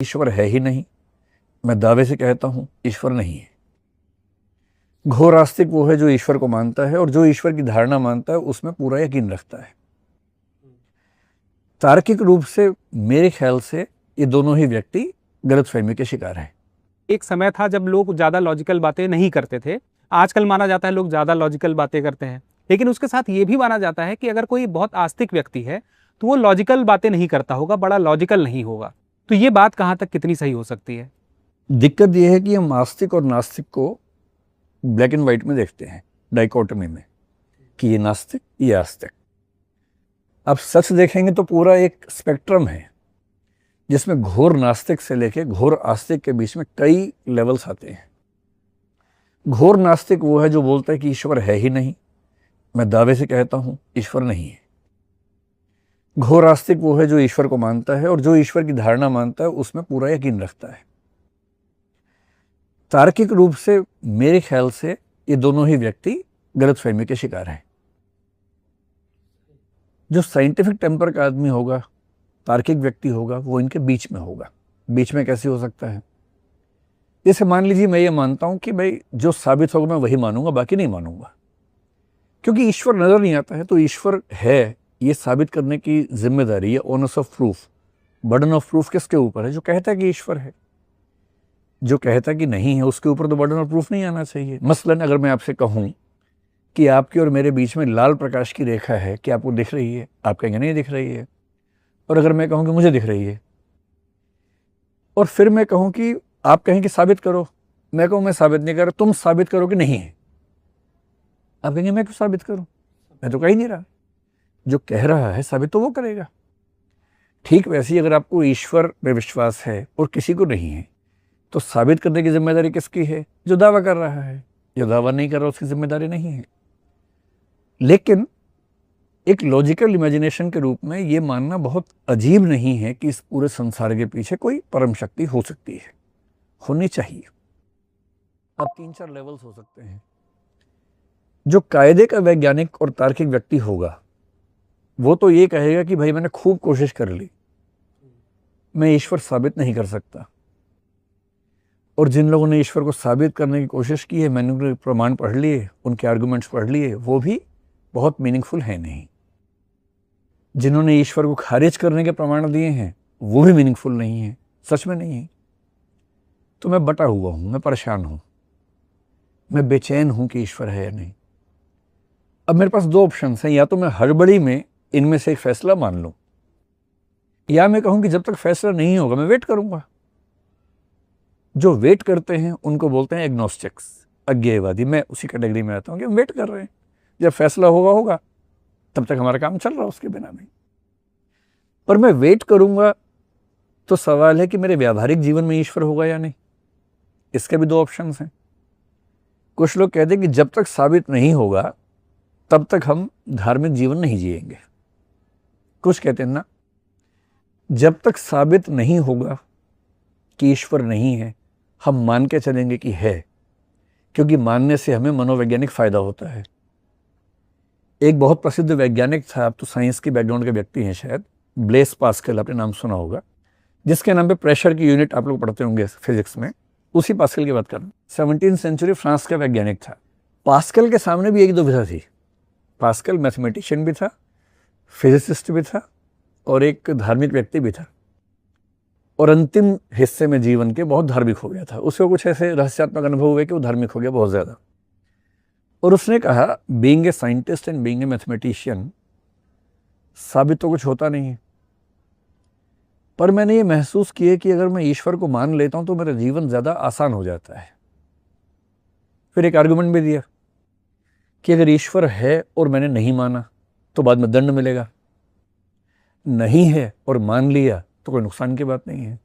ईश्वर है ही नहीं। मैं दावे से कहता हूं ईश्वर नहीं है। घोर आस्तिक वो है जो ईश्वर को मानता है और जो ईश्वर की धारणा मानता है उसमें पूरा यकीन रखता है। तार्किक रूप से मेरे ख्याल से ये दोनों ही व्यक्ति गलतफहमी के शिकार हैं। एक समय था जब लोग ज़्यादा लॉजिकल बातें नहीं करते थे। आजकल माना जाता है लोग ज़्यादा लॉजिकल बातें करते हैं, लेकिन उसके साथ ये भी माना जाता है कि अगर कोई बहुत आस्तिक व्यक्ति है तो वो लॉजिकल बातें नहीं करता होगा, बड़ा लॉजिकल नहीं होगा। तो ये बात कहाँ तक कितनी सही हो सकती है? दिक्कत यह है कि हम आस्तिक और नास्तिक को ब्लैक एंड व्हाइट में देखते हैं, डाइकोटमी में, कि ये नास्तिक ये आस्तिक। अब सच देखेंगे तो पूरा एक स्पेक्ट्रम है जिसमें घोर नास्तिक से लेके घोर आस्तिक के बीच में कई लेवल्स आते हैं। घोर नास्तिक वो है जो बोलता है कि ईश्वर है ही नहीं। मैं दावे से कहता हूं ईश्वर नहीं है। घोर आस्तिक वो है जो ईश्वर को मानता है और जो ईश्वर की धारणा मानता है उसमें पूरा यकीन रखता है। तार्किक रूप से मेरे ख्याल से ये दोनों ही व्यक्ति गलतफहमी के शिकार हैं। जो साइंटिफिक टेम्पर का आदमी होगा, तार्किक व्यक्ति होगा, वो इनके बीच में होगा। बीच में कैसे हो सकता है? जैसे मान लीजिए मैं ये मानता हूं कि भाई जो साबित होगा मैं वही मानूंगा, बाकी नहीं मानूंगा, क्योंकि ईश्वर नजर नहीं आता है। तो ईश्वर है ये साबित करने की जिम्मेदारी, ये honours of proof, burden of proof किसके ऊपर है? जो कहता है कि ईश्वर है। जो कहता है कि नहीं है उसके ऊपर तो बर्डन ऑफ प्रूफ नहीं आना चाहिए। मसलन अगर मैं आपसे कहूं कि आपकी और मेरे बीच में लाल प्रकाश की रेखा है, कि आपको दिख रही है? आप कहेंगे नहीं दिख रही है। और अगर मैं कहूं कि मुझे दिख रही है, और फिर मैं कहूं कि आप कहें कि साबित करो, मैं कहूं मैं साबित नहीं कर रहा, तुम साबित करो कि नहीं है। आप कहेंगे मैं क्यों साबित करूं, मैं तो कह ही नहीं रहा। जो कह रहा है साबित तो वो करेगा। ठीक वैसे ही अगर आपको ईश्वर में विश्वास है और किसी को नहीं है, तो साबित करने की जिम्मेदारी किसकी है? जो दावा कर रहा है। जो दावा नहीं कर रहा उसकी जिम्मेदारी नहीं है। लेकिन एक लॉजिकल इमेजिनेशन के रूप में ये मानना बहुत अजीब नहीं है कि इस पूरे संसार के पीछे कोई परम शक्ति हो सकती है, होनी चाहिए। अब 3-4 लेवल्स हो सकते हैं। जो कायदे का वैज्ञानिक और तार्किक व्यक्ति होगा वो तो ये कहेगा कि भाई मैंने खूब कोशिश कर ली, मैं ईश्वर साबित नहीं कर सकता। और जिन लोगों ने ईश्वर को साबित करने की कोशिश की है, मैंने उनके प्रमाण पढ़ लिए, उनके आर्गुमेंट्स पढ़ लिए, वो भी बहुत मीनिंगफुल है नहीं। जिन्होंने ईश्वर को खारिज करने के प्रमाण दिए हैं वो भी मीनिंगफुल नहीं है, सच में नहीं है। तो मैं बटा हुआ हूं, मैं परेशान हूं, मैं बेचैन हूं कि ईश्वर है या नहीं। अब मेरे पास 2 ऑप्शन हैं, या तो मैं हड़बड़ी में इनमें से एक फैसला मान लूं, या मैं कहूं कि जब तक फैसला नहीं होगा मैं वेट करूंगा। जो वेट करते हैं उनको बोलते हैं एग्नोस्टिक्स, अज्ञेयवादी। मैं उसी कैटेगरी में आता हूं कि हम वेट कर रहे हैं, जब फैसला होगा होगा, तब तक हमारा काम चल रहा है उसके बिना नहीं। पर मैं वेट करूंगा तो सवाल है कि मेरे व्यावहारिक जीवन में ईश्वर होगा या नहीं। इसके भी 2 ऑप्शंस हैं। कुछ लोग कहते हैं कि जब तक साबित नहीं होगा तब तक हम धार्मिक जीवन नहीं जिएंगे। कुछ कहते हैं ना, जब तक साबित नहीं होगा कि ईश्वर नहीं है हम मान के चलेंगे कि है, क्योंकि मानने से हमें मनोवैज्ञानिक फायदा होता है। एक बहुत प्रसिद्ध वैज्ञानिक था, आप तो साइंस के बैकग्राउंड के व्यक्ति हैं शायद, ब्लेस पास्कल, आपने नाम सुना होगा, जिसके नाम पे प्रेशर की यूनिट आप लोग पढ़ते होंगे फिजिक्स में। उसी पास्कल की बात कर रहा हूं। 17वीं सेंचुरी फ्रांस का वैज्ञानिक था। पास्कल के सामने भी एक दुविधा थी। पास्कल मैथमेटिशियन भी था, फिजिसिस्ट भी था और एक धार्मिक व्यक्ति भी था, और अंतिम हिस्से में जीवन के बहुत धार्मिक हो गया था। उसको कुछ ऐसे रहस्यात्मक अनुभव हुए कि वो धार्मिक हो गया बहुत ज़्यादा। और उसने कहा, being a scientist and being a mathematician, साबित तो कुछ होता नहीं है, पर मैंने ये महसूस किया कि अगर मैं ईश्वर को मान लेता हूं तो मेरा जीवन ज़्यादा आसान हो जाता है। फिर एक आर्गुमेंट भी दिया कि अगर ईश्वर है और मैंने नहीं माना तो बाद में दंड मिलेगा, नहीं है और मान लिया तो कोई नुकसान की बात नहीं है।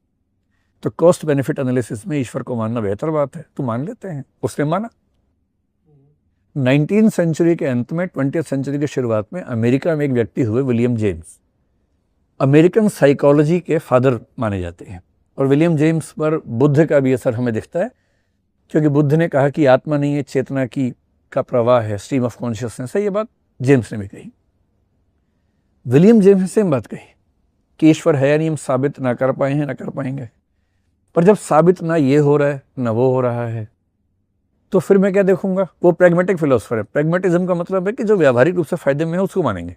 तो कॉस्ट बेनिफिट एनालिसिस में ईश्वर को मानना बेहतर बात है, तो मान लेते हैं। उसने माना। 19वीं सेंचुरी के अंत में, 20वीं सेंचुरी की शुरुआत में अमेरिका में एक व्यक्ति हुए, विलियम जेम्स, अमेरिकन साइकोलॉजी के फादर माने जाते हैं। और विलियम जेम्स पर बुद्ध का भी असर हमें दिखता है, क्योंकि बुद्ध ने कहा कि आत्मा नहीं है, चेतना की का प्रवाह है, स्ट्रीम ऑफ कॉन्शियसनेस है। ये बात जेम्स ने भी कही। विलियम जेम्स ने सेम बात कही कि ईश्वर है या नहीं हम साबित ना कर पाए हैं, ना कर पाएंगे। पर जब साबित ना ये हो रहा है ना वो हो रहा है, तो फिर मैं क्या देखूंगा? वो प्रैग्मेटिक फिलोसफर है। प्रैग्मेटिज्म का मतलब है कि जो व्यावहारिक रूप से फायदे में है उसको मानेंगे।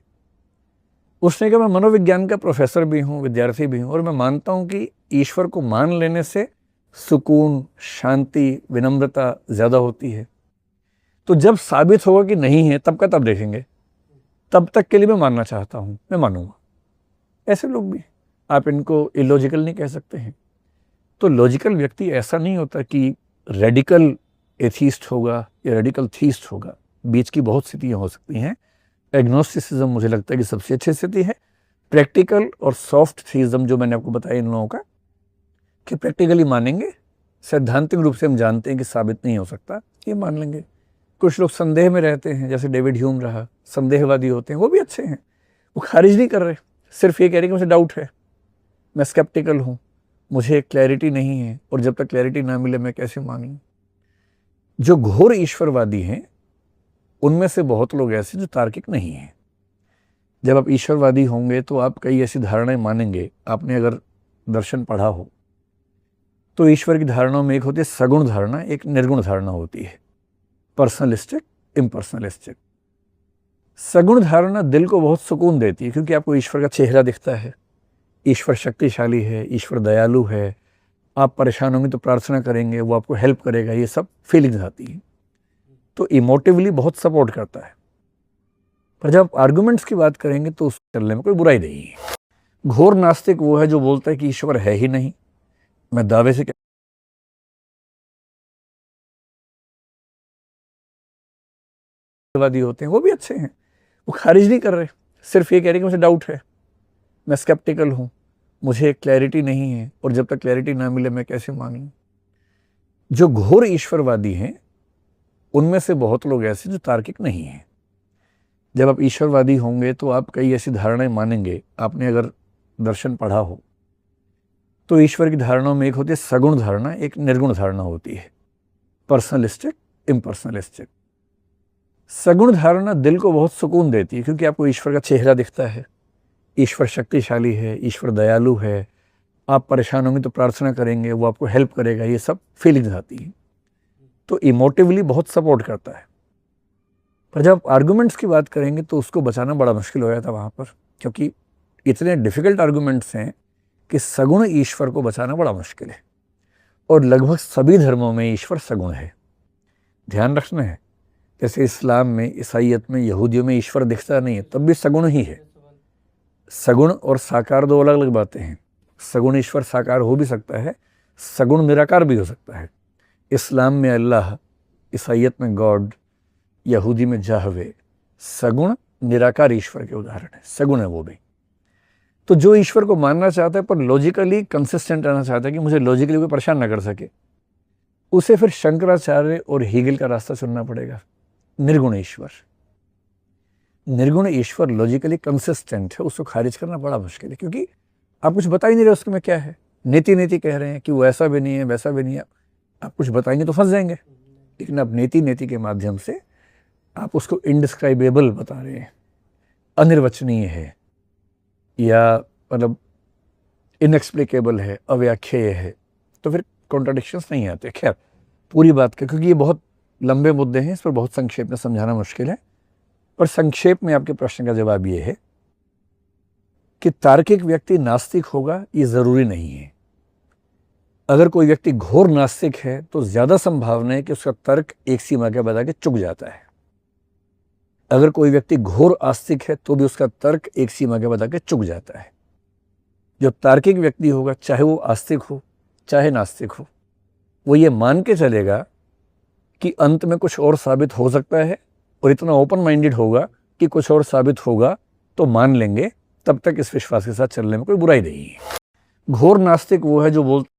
उसने कहा मैं मनोविज्ञान का प्रोफेसर भी हूँ, विद्यार्थी भी हूँ, और मैं मानता हूँ कि ईश्वर को मान लेने से सुकून, शांति, विनम्रता ज़्यादा होती है। तो जब साबित होगा कि नहीं है तब का तब देखेंगे, तब तक के लिए मैं मानना चाहता हूँ, मैं मानूंगा। ऐसे लोग भी, आप इनको इलॉजिकल नहीं कह सकते हैं। तो लॉजिकल व्यक्ति ऐसा नहीं होता कि रेडिकल एथीस्ट होगा या रेडिकल थीस्ट होगा। बीच की बहुत स्थितियाँ हो सकती हैं। एग्नोस्टिसिज्म मुझे लगता है कि सबसे अच्छी स्थिति है। प्रैक्टिकल और सॉफ्ट थीइज्म जो मैंने आपको बताया इन लोगों का, कि प्रैक्टिकली मानेंगे, सैद्धांतिक रूप से हम जानते हैं कि साबित नहीं हो सकता, ये मान लेंगे। कुछ लोग संदेह में रहते हैं, जैसे डेविड ह्यूम रहा, संदेहवादी होते हैं, वो भी अच्छे हैं। वो खारिज नहीं कर रहे, सिर्फ ये कह रहे हैं कि मुझे डाउट है, मैं स्केप्टिकल हूँ, मुझे क्लैरिटी नहीं है, और जब तक क्लैरिटी ना मिले मैं कैसे मानूं। जो घोर ईश्वरवादी हैं उनमें से बहुत लोग ऐसे जो तार्किक नहीं हैं। जब आप ईश्वरवादी होंगे तो आप कई ऐसी धारणाएं मानेंगे। आपने अगर दर्शन पढ़ा हो तो ईश्वर की धारणाओं में एक होती है सगुण धारणा, एक निर्गुण धारणा होती है, पर्सनलिस्टिक, इम्पर्सनलिस्टिक। सगुण धारणा दिल को बहुत सुकून देती है, क्योंकि आपको ईश्वर का चेहरा दिखता है, ईश्वर शक्तिशाली है, ईश्वर दयालु है, आप परेशान होंगे तो प्रार्थना करेंगे, वो आपको हेल्प करेगा, ये सब फीलिंग्स आती है। तो इमोटिवली बहुत सपोर्ट करता है। पर जब आप आर्गुमेंट्स की बात करेंगे तो उस चलने में कोई बुराई नहीं है। घोर नास्तिक वो है जो बोलता है कि ईश्वर है ही नहीं। मैं दावे से वादी होते हैं, वो भी अच्छे हैं। वो खारिज नहीं कर रहे, सिर्फ ये कह रहे हैं कि मुझे डाउट है, मैं स्केप्टिकल हूँ, मुझे क्लैरिटी नहीं है, और जब तक क्लैरिटी ना मिले मैं कैसे मानूं। जो घोर ईश्वरवादी हैं उनमें से बहुत लोग ऐसे जो तार्किक नहीं हैं। जब आप ईश्वरवादी होंगे तो आप कई ऐसी धारणाएं मानेंगे। आपने अगर दर्शन पढ़ा हो तो ईश्वर की धारणाओं में एक होती है सगुण धारणा, एक निर्गुण धारणा होती है, पर्सनलिस्टिक, इम्पर्सनलिस्टिक। सगुण धारणा दिल को बहुत सुकून देती है, क्योंकि आपको ईश्वर का चेहरा दिखता है, ईश्वर शक्तिशाली है, ईश्वर दयालु है, आप परेशान होंगे तो प्रार्थना करेंगे, वो आपको हेल्प करेगा, ये सब फीलिंग्स आती है। तो इमोटिवली बहुत सपोर्ट करता है। पर जब आर्गुमेंट्स की बात करेंगे तो उसको बचाना बड़ा मुश्किल हो जाता वहाँ पर, क्योंकि इतने डिफ़िकल्ट आर्गुमेंट्स हैं कि सगुण ईश्वर को बचाना बड़ा मुश्किल है। और लगभग सभी धर्मों में ईश्वर सगुण है। ध्यान रखना है, जैसे इस्लाम में, ईसाइयत में, यहूदियों में ईश्वर दिखता नहीं है, तब भी सगुण ही है। सगुण और साकार दो अलग अलग बातें हैं। सगुण ईश्वर साकार हो भी सकता है, सगुण निराकार भी हो सकता है। इस्लाम में अल्लाह, ईसाइयत में गॉड, यहूदी में जाहवे, सगुण निराकार ईश्वर के उदाहरण है, सगुण है वो भी। तो जो ईश्वर को मानना चाहता है पर लॉजिकली कंसिस्टेंट रहना चाहता है कि मुझे लॉजिकली कोई परेशान ना कर सके, उसे फिर शंकराचार्य और हीगल का रास्ता चुनना पड़ेगा। निर्गुण ईश्वर, निर्गुण ईश्वर लॉजिकली कंसिस्टेंट है, उसको खारिज करना बड़ा मुश्किल है, क्योंकि आप कुछ बता ही नहीं रहे उसके में क्या है। नीति नीति कह रहे हैं कि वो ऐसा भी नहीं है, वैसा भी नहीं है। आप कुछ बताएंगे तो फंस जाएंगे, लेकिन आप नीति नीति के माध्यम से आप उसको इनडिस्क्राइबेबल बता रहे हैं, अनिर्वचनीय है, या मतलब इनएक्सप्लिकेबल है, अव्याख्येय है, तो फिर कॉन्ट्राडिक्शंस नहीं आते। खैर, पूरी बात का, क्योंकि ये बहुत लंबे मुद्दे हैं, इस पर बहुत संक्षेप में समझाना मुश्किल है, पर संक्षेप में आपके प्रश्न का जवाब ये है कि तार्किक व्यक्ति नास्तिक होगा ये ज़रूरी नहीं है। अगर कोई व्यक्ति घोर नास्तिक है तो ज़्यादा संभावना है कि उसका तर्क एक सीमा के बाद आके चुक जाता है। अगर कोई व्यक्ति घोर आस्तिक है तो भी उसका तर्क एक सीमा के बाद आके चुक जाता है। जो तार्किक व्यक्ति होगा, चाहे वो आस्तिक हो चाहे नास्तिक हो, वो ये मान के चलेगा कि अंत में कुछ और साबित हो सकता है, और इतना ओपन माइंडेड होगा कि कुछ और साबित होगा तो मान लेंगे। तब तक इस विश्वास के साथ चलने में कोई बुराई नहीं है। घोर नास्तिक वो है जो बोलता